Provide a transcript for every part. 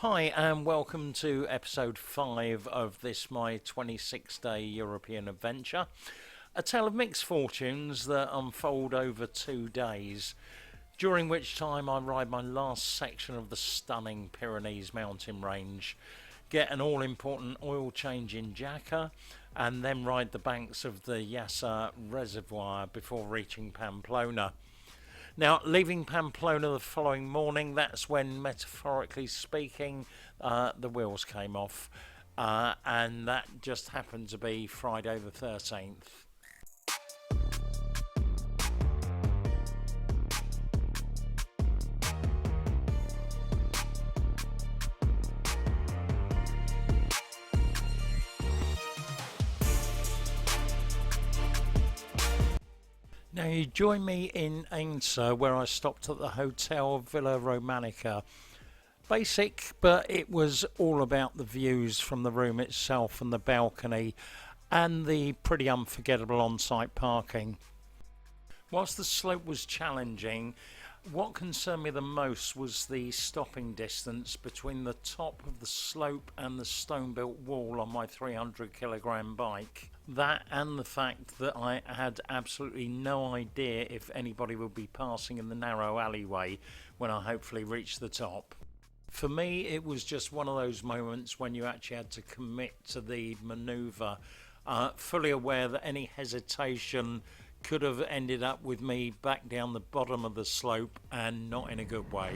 Hi and welcome to episode 5 of this my 26-day European adventure. A tale of mixed fortunes that unfold over 2 days, during which time I ride my last section of the stunning Pyrenees mountain range, get an all-important oil change in Jaca, and then ride the banks of the Yesa reservoir before reaching Pamplona. Now, leaving Pamplona the following morning, that's when, metaphorically speaking, the wheels came off. And that just happened to be Friday the 13th. Now you join me in Ainsa, where I stopped at the Hotel Villa Romanica. Basic, but it was all about the views from the room itself and the balcony and the pretty unforgettable on-site parking. Whilst the slope was challenging, what concerned me the most was the stopping distance between the top of the slope and the stone-built wall on my 300-kilogram bike. That and the fact that I had absolutely no idea if anybody would be passing in the narrow alleyway when I hopefully reached the top. For me, it was just one of those moments when you actually had to commit to the manoeuvre, fully aware that any hesitation could have ended up with me back down the bottom of the slope, and not in a good way.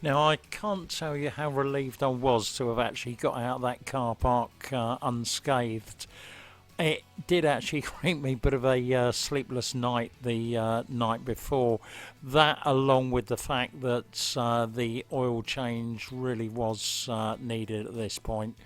Now, I can't tell you how relieved I was to have actually got out of that car park unscathed. It did actually create me a bit of a sleepless night the night before. That, along with the fact that the oil change really was needed at this point.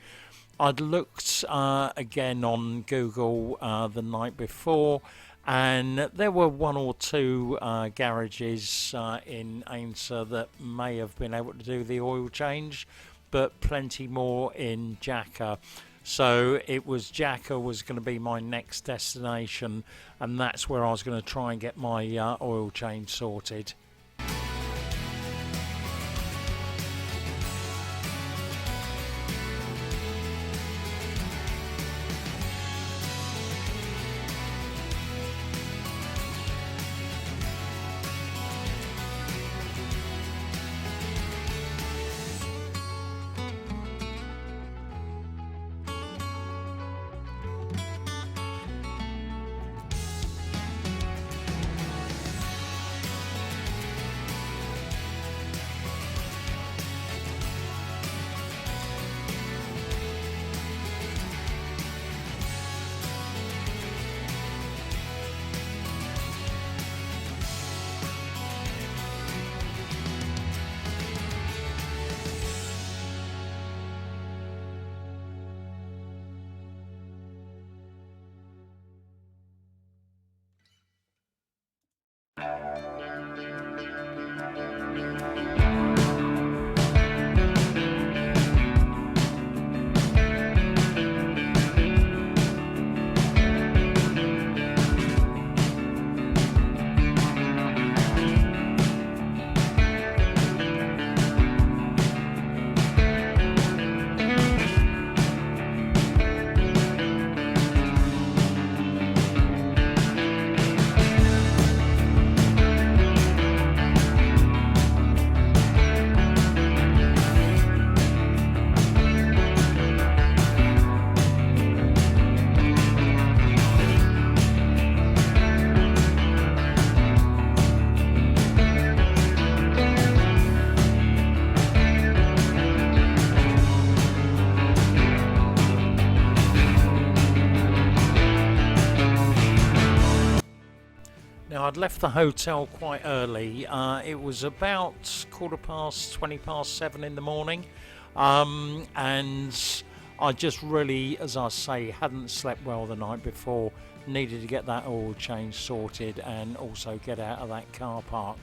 I'd looked again on Google the night before, and there were 1 or 2 garages in Ainsa that may have been able to do the oil change, but plenty more in Jaca. So it was Jaca was going to be my next destination, and that's where I was going to try and get my oil change sorted. Now, I'd left the hotel quite early. It was about 7:15 in the morning. And I just really, as I say, hadn't slept well the night before. Needed to get that oil change sorted and also get out of that car park.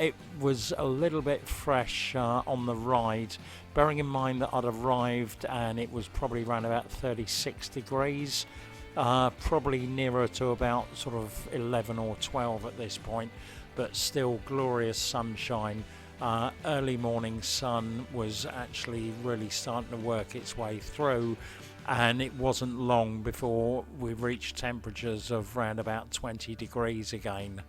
It was a little bit fresh on the ride, bearing in mind that I'd arrived and it was probably around about 36 degrees. Probably nearer to about sort of 11 or 12 at this point, but still glorious sunshine. Early morning sun was actually really starting to work its way through, and it wasn't long before we reached temperatures of around about 20 degrees again.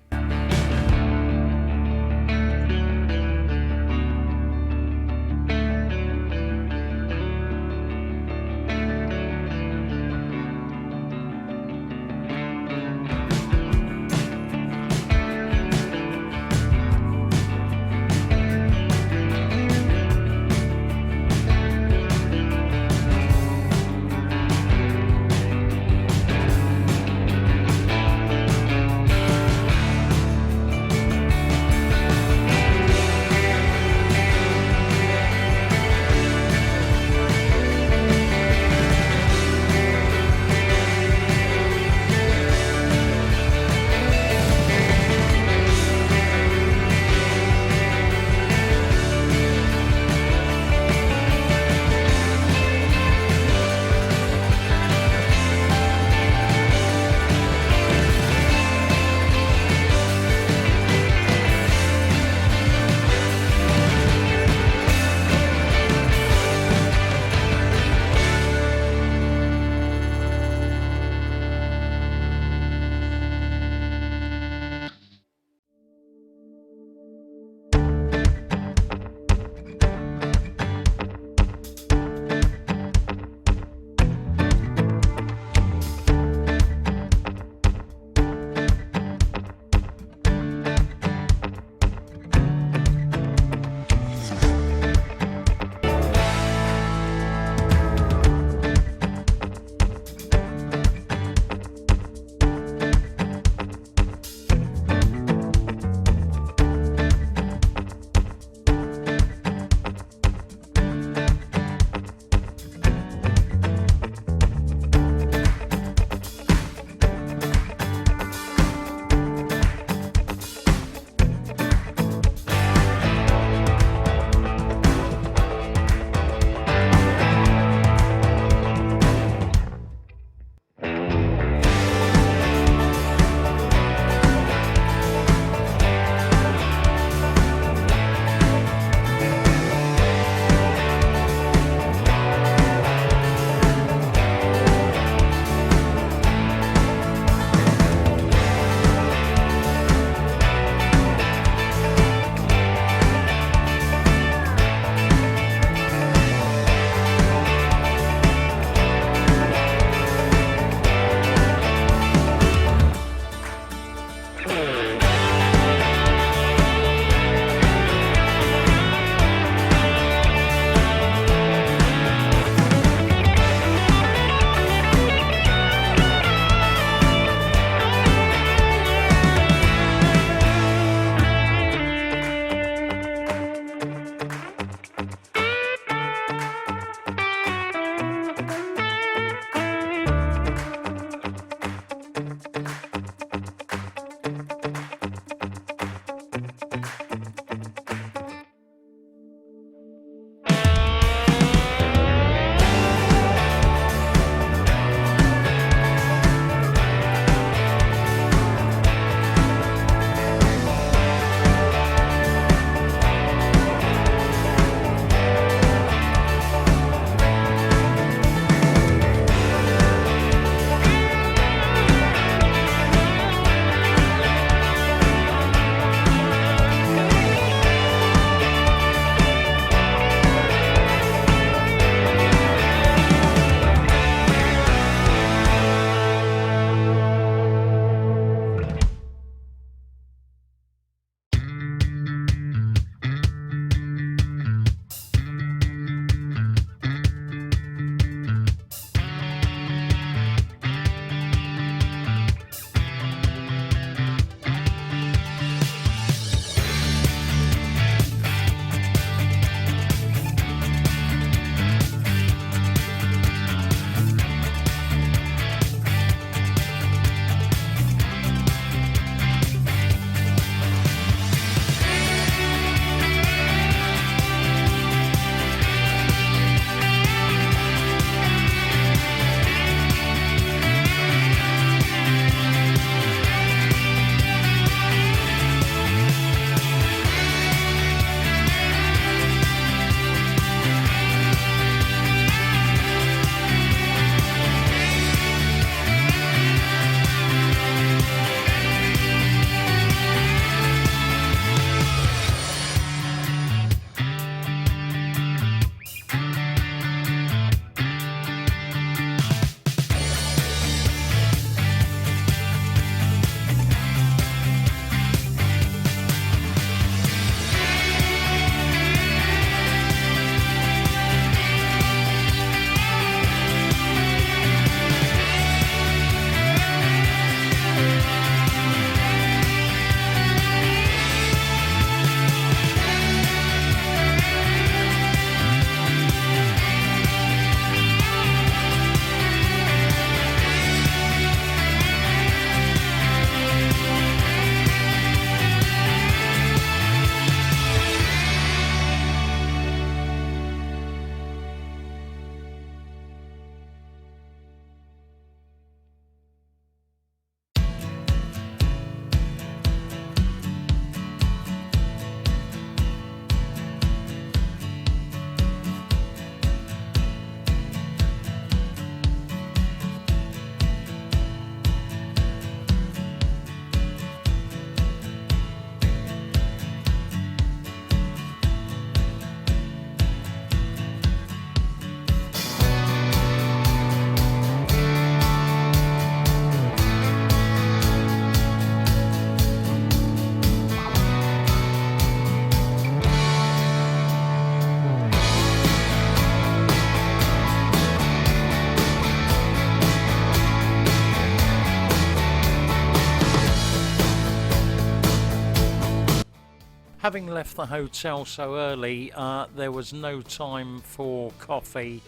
Having left the hotel so early, there was no time for coffee.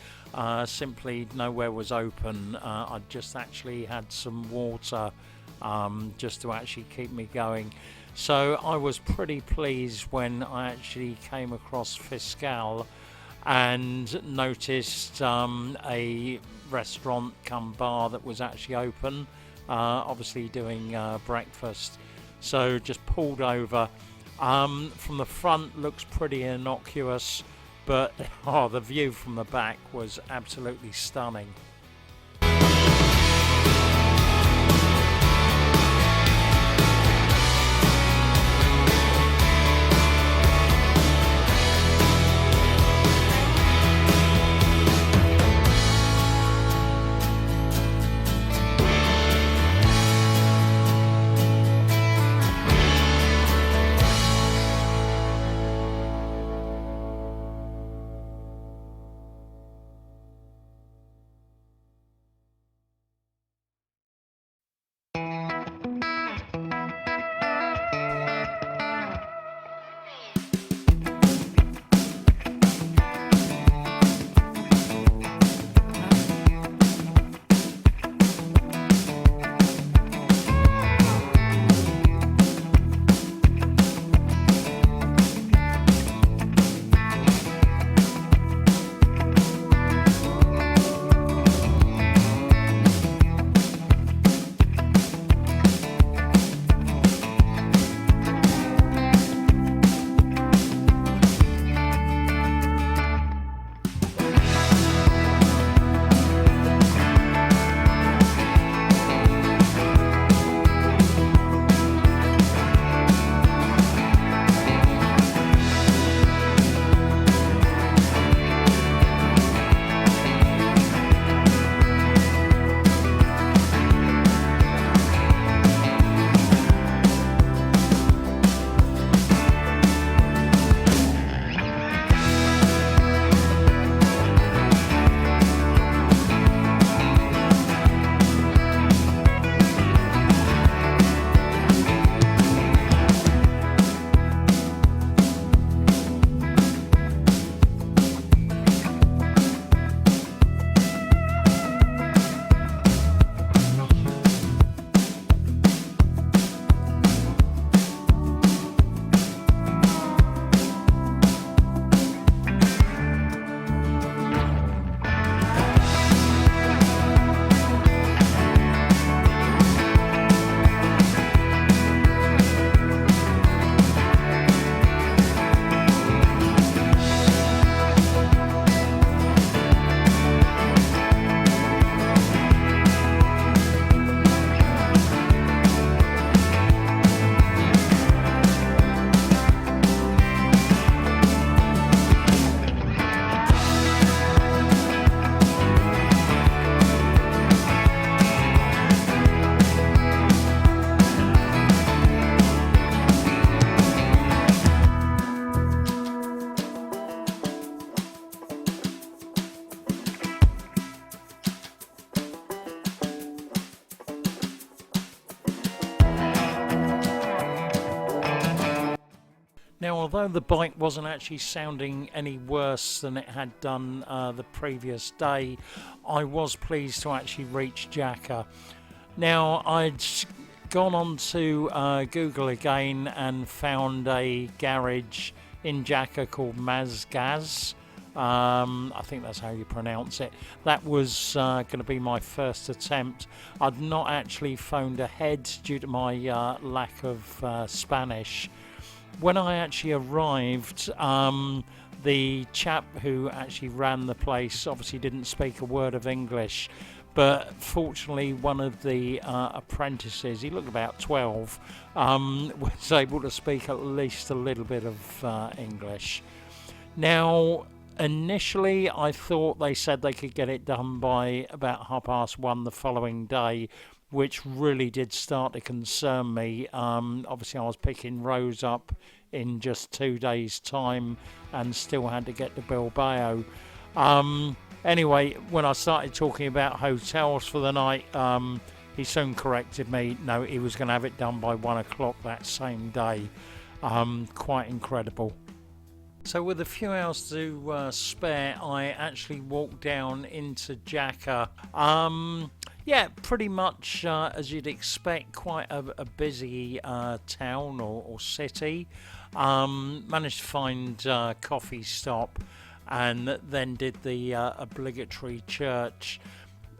Simply nowhere was open. I just actually had some water just to actually keep me going. So I was pretty pleased when I actually came across Fiscal and noticed a restaurant cum bar that was actually open, obviously doing breakfast. So just pulled over. From the front looks pretty innocuous, but the view from the back was absolutely stunning. Now, although the bike wasn't actually sounding any worse than it had done the previous day, I was pleased to actually reach Jaca. Now, I'd gone on to Google again and found a garage in Jaca called Mazgaz. I think that's how you pronounce it. That was going to be my first attempt. I'd not actually phoned ahead due to my lack of Spanish. When I actually arrived, the chap who actually ran the place obviously didn't speak a word of English, but fortunately one of the apprentices, he looked about 12, was able to speak at least a little bit of English. Now, initially I thought they said they could get it done by about 1:30 the following day, which really did start to concern me. Obviously I was picking Rose up in just 2 days' time and still had to get to Bilbao. Anyway, when I started talking about hotels for the night, he soon corrected me. No, he was going to have it done by 1 o'clock that same day. Quite incredible. So with a few hours to spare, I actually walked down into Jaca. Yeah, pretty much as you'd expect, quite a busy town or city. Managed to find a coffee stop and then did the obligatory church.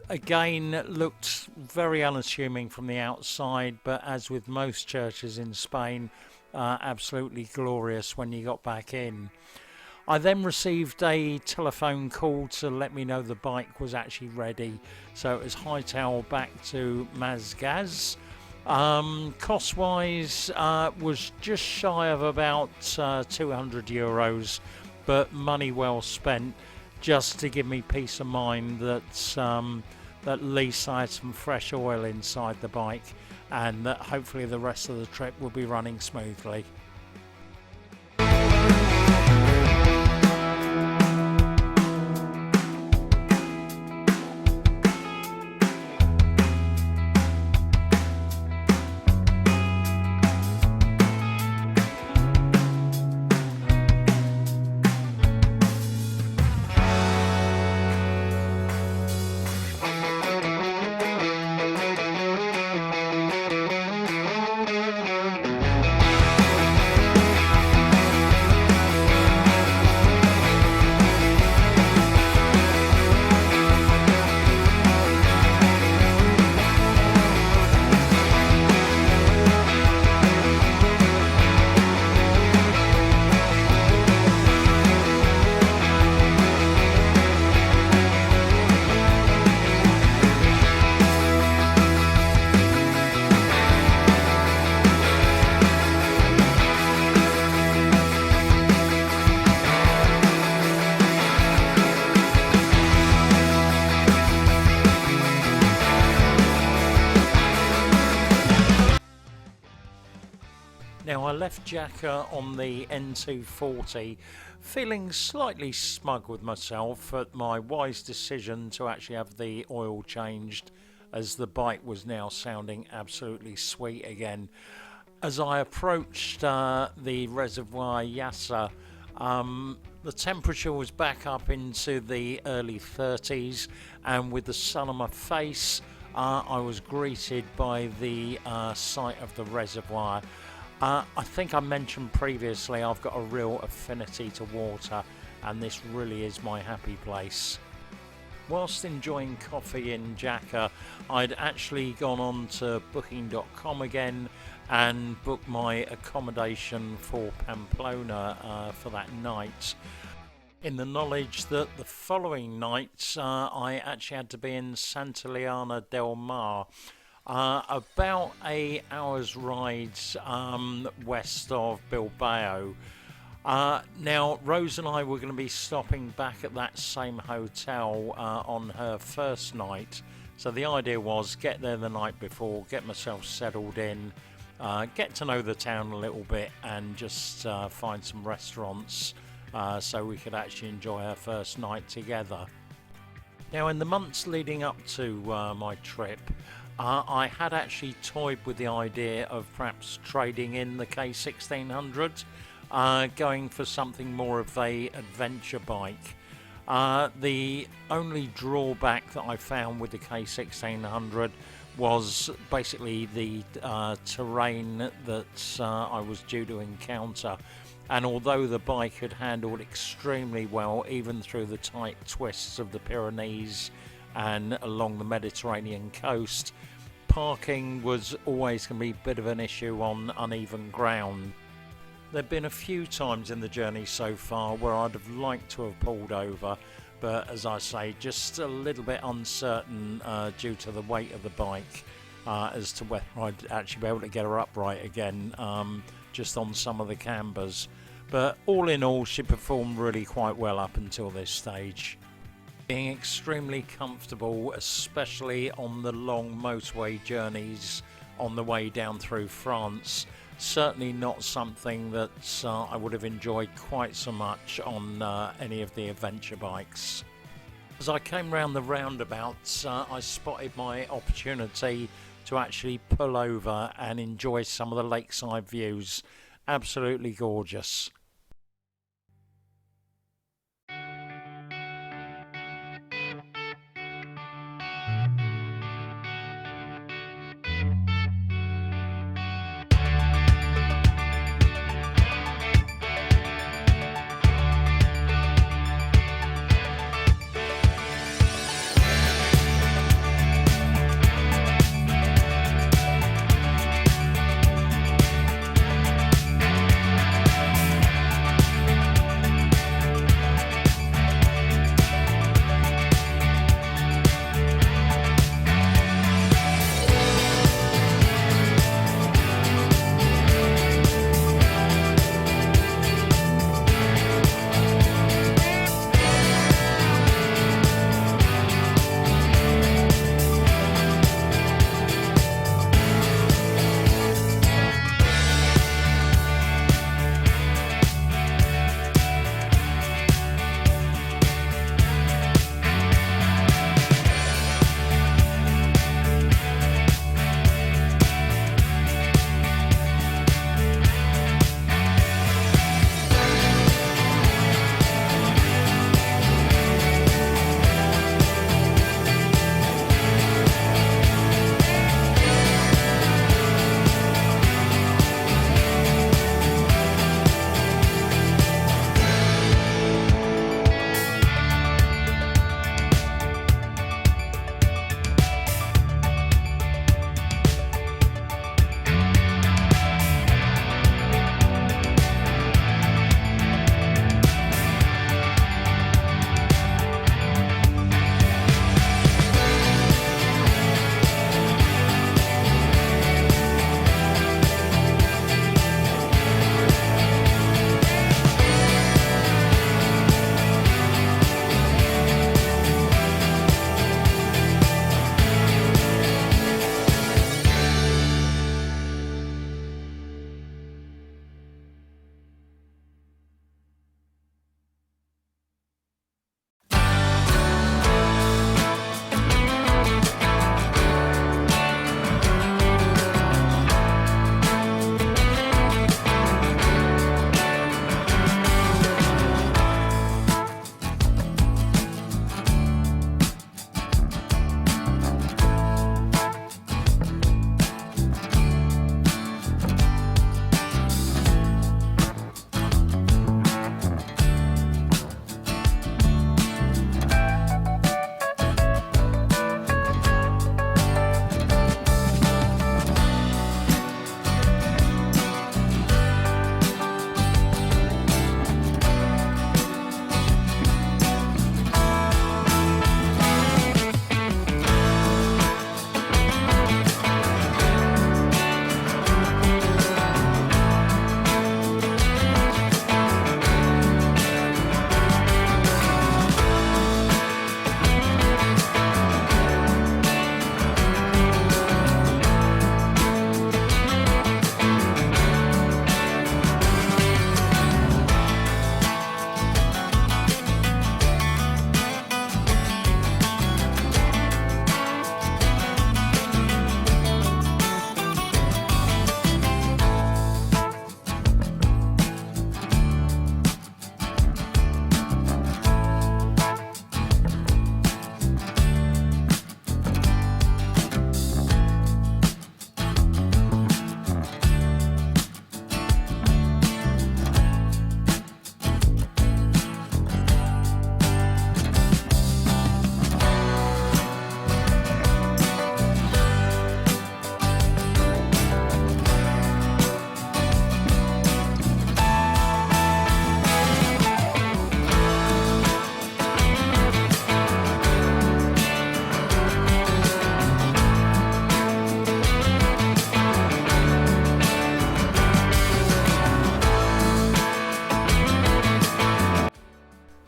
Again, looked very unassuming from the outside, but as with most churches in Spain, absolutely glorious when you got back in. I then received a telephone call to let me know the bike was actually ready, so it was hightail back to Mazgaz. Cost-wise, was just shy of about €200, but money well spent, just to give me peace of mind that at least I had some fresh oil inside the bike, and that hopefully the rest of the trip will be running smoothly. Now, I left Jaca on the N240 feeling slightly smug with myself at my wise decision to actually have the oil changed, as the bike was now sounding absolutely sweet again. As I approached the reservoir Yesa, the temperature was back up into the early 30s, and with the sun on my face, I was greeted by the sight of the reservoir. I think I mentioned previously I've got a real affinity to water, and this really is my happy place. Whilst enjoying coffee in Jaca, I'd actually gone on to booking.com again and booked my accommodation for Pamplona for that night, in the knowledge that the following night I actually had to be in Santillana del Mar, about an hour's ride west of Bilbao. Now, Rose and I were going to be stopping back at that same hotel on her first night, so the idea was get there the night before, get myself settled in, get to know the town a little bit, and just find some restaurants so we could actually enjoy our first night together. Now, in the months leading up to my trip, I had actually toyed with the idea of perhaps trading in the K1600, going for something more of a adventure bike. The only drawback that I found with the K1600 was basically the terrain that I was due to encounter. And although the bike had handled extremely well, even through the tight twists of the Pyrenees and along the Mediterranean coast, parking was always going to be a bit of an issue on uneven ground. There have been a few times in the journey so far where I'd have liked to have pulled over, but as I say, just a little bit uncertain due to the weight of the bike as to whether I'd actually be able to get her upright again, just on some of the cambers. But all in all, she performed really quite well up until this stage, being extremely comfortable, especially on the long motorway journeys on the way down through France. Certainly not something that I would have enjoyed quite so much on any of the adventure bikes. As I came round the roundabout, I spotted my opportunity to actually pull over and enjoy some of the lakeside views. absolutely gorgeous.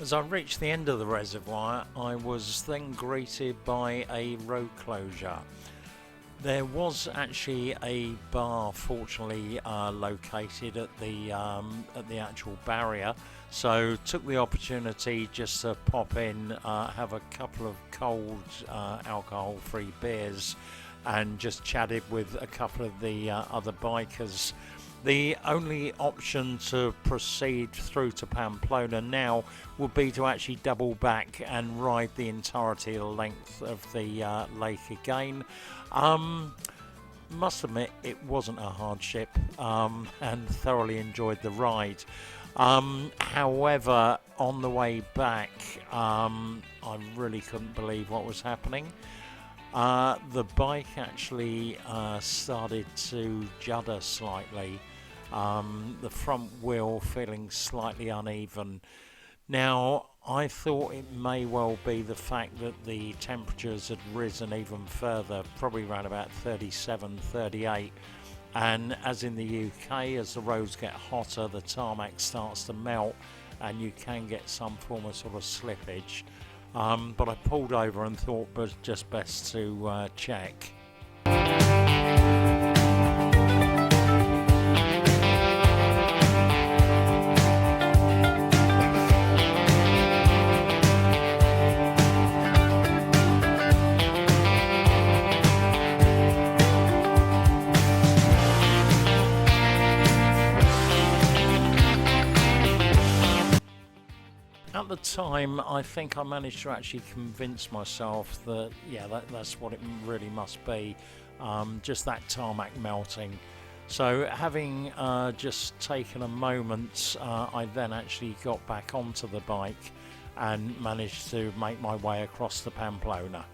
As I reached the end of the reservoir, I was then greeted by a road closure. There was actually a bar, fortunately, located at the actual barrier, so took the opportunity just to pop in, have a couple of cold alcohol-free beers, and just chatted with a couple of the other bikers The only option to proceed through to Pamplona now would be to actually double back and ride the entirety of the length of the lake again. Must admit it wasn't a hardship, and thoroughly enjoyed the ride. However, on the way back, I really couldn't believe what was happening. The bike actually started to judder slightly, the front wheel feeling slightly uneven. Now, I thought it may well be the fact that the temperatures had risen even further, probably around about 37, 38. And as in the UK, as the roads get hotter, the tarmac starts to melt and you can get some form of sort of slippage. But I pulled over and thought it was just best to check. At the time, I think I managed to actually convince myself that, yeah, that's what it really must be, just that tarmac melting. So having just taken a moment, I then actually got back onto the bike and managed to make my way across to Pamplona.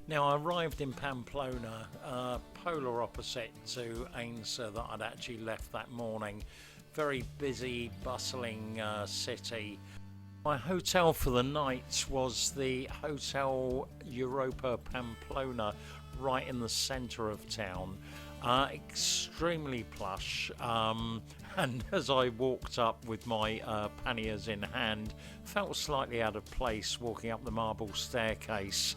Now, I arrived in Pamplona, polar opposite to Ainsa that I'd actually left that morning. Very busy, bustling city. My hotel for the night was the Hotel Europa Pamplona, right in the centre of town. Extremely plush, and as I walked up with my panniers in hand, felt slightly out of place walking up the marble staircase.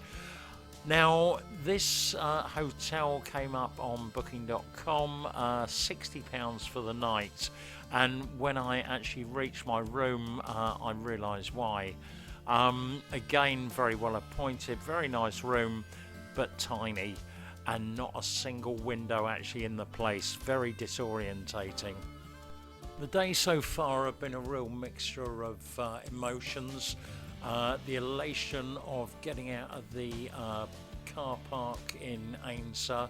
Now, this hotel came up on booking.com, £60 for the night, and when I actually reached my room, I realised why. Again, very well appointed, very nice room, but tiny, and not a single window actually in the place. Very disorientating. The day so far have been a real mixture of emotions. The elation of getting out of the car park in Ainsa,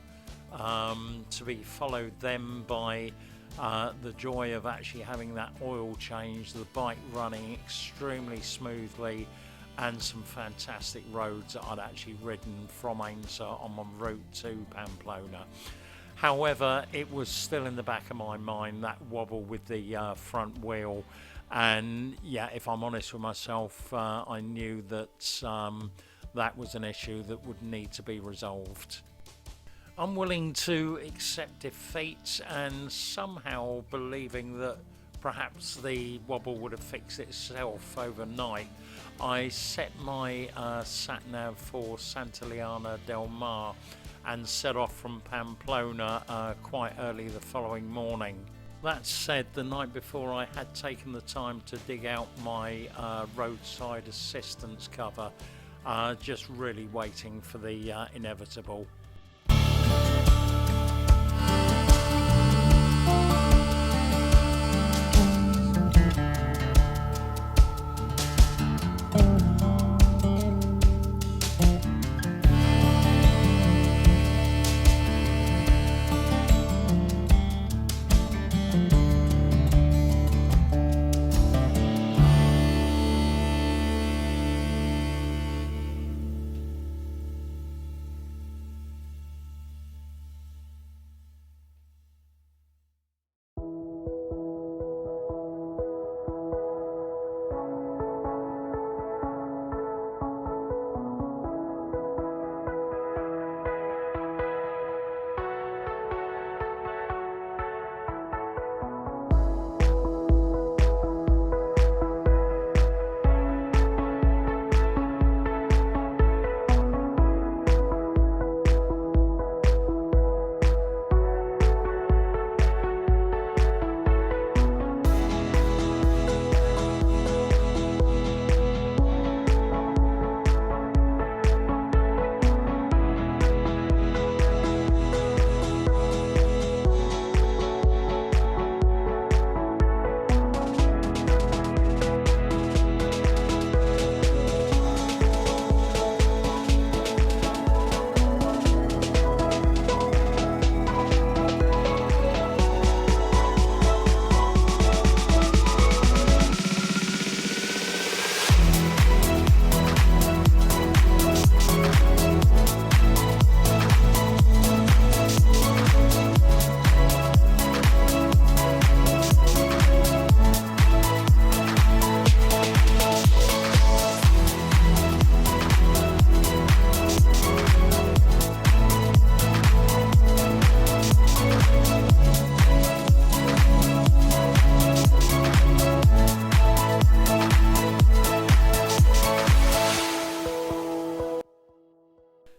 to be followed then by the joy of actually having that oil change, the bike running extremely smoothly, and some fantastic roads that I'd actually ridden from Ainsa on my route to Pamplona. However, it was still in the back of my mind, that wobble with the front wheel, and yeah, if I'm honest with myself, I knew that that was an issue that would need to be resolved. I'm willing to accept defeat, and somehow believing that perhaps the wobble would have fixed itself overnight, I set my sat-nav for Santillana del Mar and set off from Pamplona quite early the following morning. That said, the night before I had taken the time to dig out my roadside assistance cover, just really waiting for the inevitable.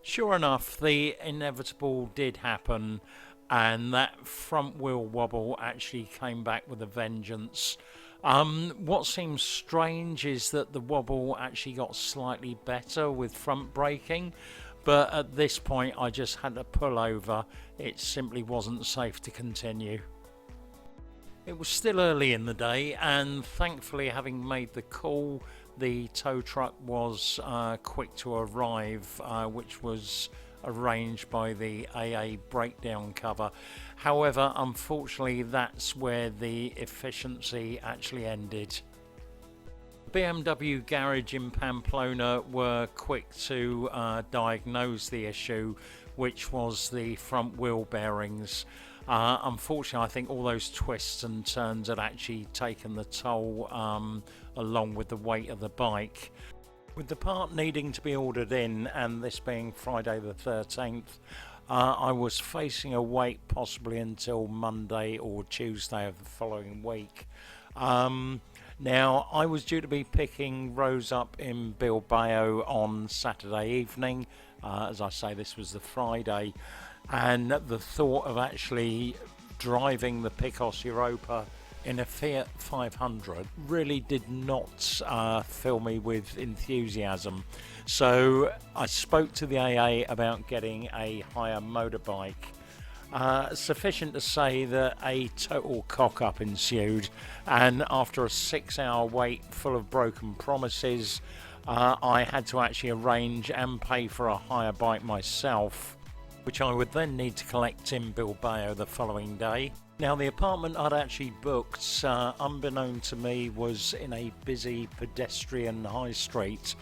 Sure enough, the inevitable did happen, and that front wheel wobble actually came back with a vengeance. What seems strange is that the wobble actually got slightly better with front braking, but at this point I just had to pull over. It simply wasn't safe to continue. It was still early in the day, and thankfully, having made the call, the tow truck was quick to arrive, which was arranged by the AA breakdown cover. However, unfortunately, that's where the efficiency actually ended. The BMW garage in Pamplona were quick to diagnose the issue, which was the front wheel bearings. Unfortunately, I think all those twists and turns had actually taken the toll along with the weight of the bike. With the part needing to be ordered in, and this being Friday the 13th, I was facing a wait possibly until Monday or Tuesday of the following week. Now, I was due to be picking Rose up in Bilbao on Saturday evening. As I say, this was the Friday. And the thought of actually driving the Picos Europa in a Fiat 500 really did not fill me with enthusiasm. So I spoke to the AA about getting a hire motorbike. Sufficient to say that a total cock-up ensued, and after a 6-hour wait full of broken promises, I had to actually arrange and pay for a hire bike myself, which I would then need to collect in Bilbao the following day. Now, the apartment I'd actually booked, unbeknown to me, was in a busy pedestrian high street.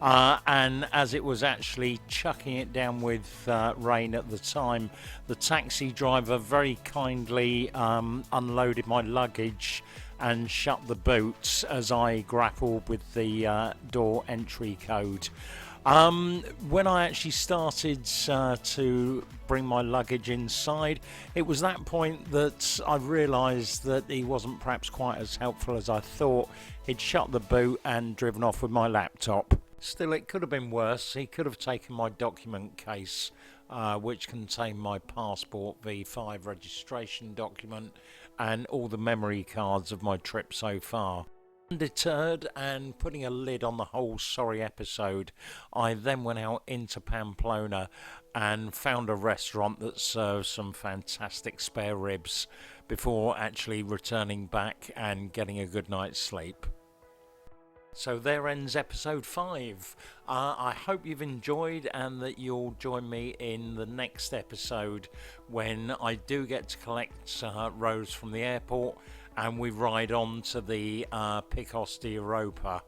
And as it was actually chucking it down with rain at the time, the taxi driver very kindly unloaded my luggage and shut the boot as I grappled with the door entry code. When I actually started to bring my luggage inside, it was that point that I realised that he wasn't perhaps quite as helpful as I thought. He'd shut the boot and driven off with my laptop. Still, it could have been worse. He could have taken my document case, which contained my passport, V5 registration document, and all the memory cards of my trip so far. Undeterred and putting a lid on the whole sorry episode, I then went out into Pamplona and found a restaurant that serves some fantastic spare ribs before actually returning back and getting a good night's sleep. So there ends episode 5. I hope you've enjoyed and that you'll join me in the next episode when I do get to collect Rose from the airport and we ride on to the Picos de Europa.